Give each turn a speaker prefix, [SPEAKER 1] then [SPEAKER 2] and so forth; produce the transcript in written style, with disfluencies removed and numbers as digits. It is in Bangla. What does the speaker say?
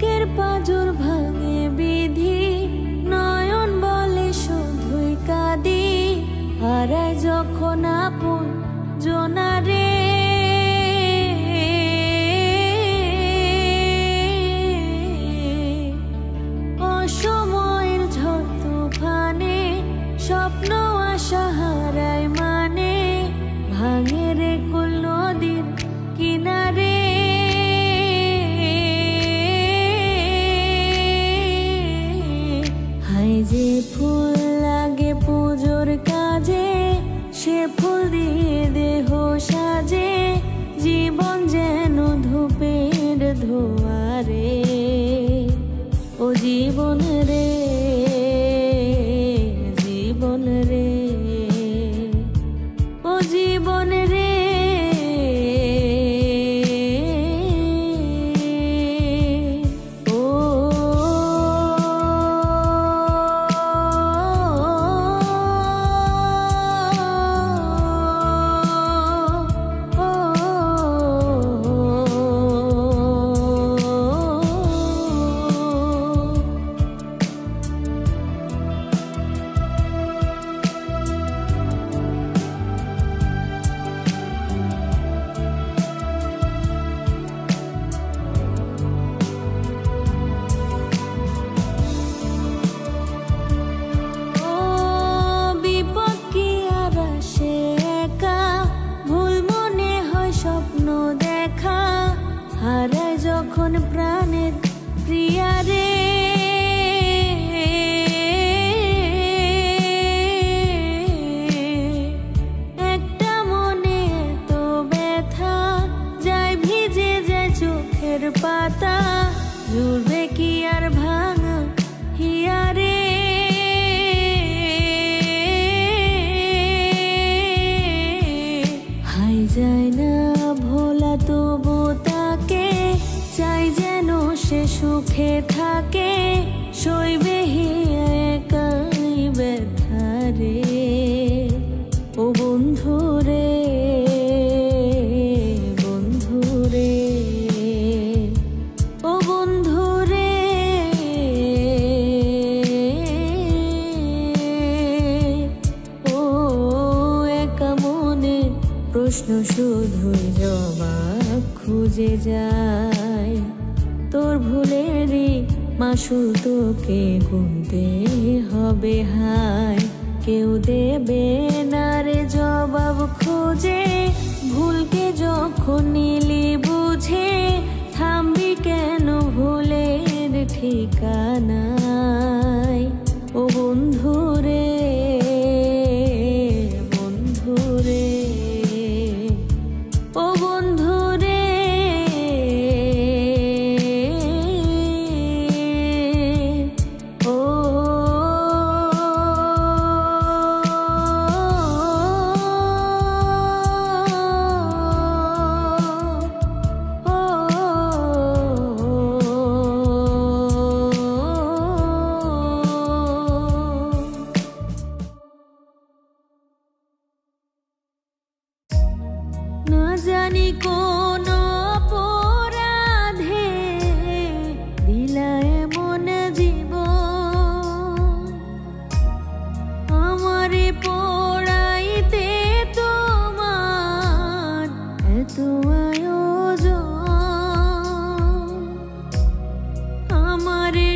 [SPEAKER 1] বুকের পাঁজর ভাঙে বিধি, নয়ন বলে শুধুই কাঁদি। হারায় যখন আপন জনারে, অসময়ের ঝড় তুফানে স্বপ্ন আশা হারায় মানে, ভাঙে রে কুল নদীর কিনারে। হায় যে ফুল লাগে পুজোর কাজে, সে ফুল দিয়ে দেহ সাজে। জীবন যেন ধূপের ধোয়ারে, ও জীবন রে, জীবন রে, ও জীবন রে। হারায় যখন প্রাণের প্রিয়ারে, একটা মনে তো ব্যথা, যায় ভিজে যায় চোখের পাতা। জুড়বে কি আর ভাঙা হিয়ারে, হাই যায় না ভোলা তবু তাকে, চাই যেন সে সুখে থাকে। সইবে একাই ব্যথা রে, ও বন্ধু রে, বন্ধু রে, ও বন্ধু রে। ও একা মনে প্রশ্ন শুধুই জবাব খুঁজে যায়। তোর ভুলেরই মাসুল তোকে গুনতে হবে হায়। কেউ দেবে না রে জবাব খুঁজে, ভুলকে যখন নিলি বুঝে। থামবি কেন ভুলের ঠিকানায়, ও বন্ধু রে, বন্ধু রে, ও বন্ধু রে। না জানি কোন অপরাধে দিলায় মন জীবন, আমারে পড়াইতে তোমার এত আয়োজন। আমারে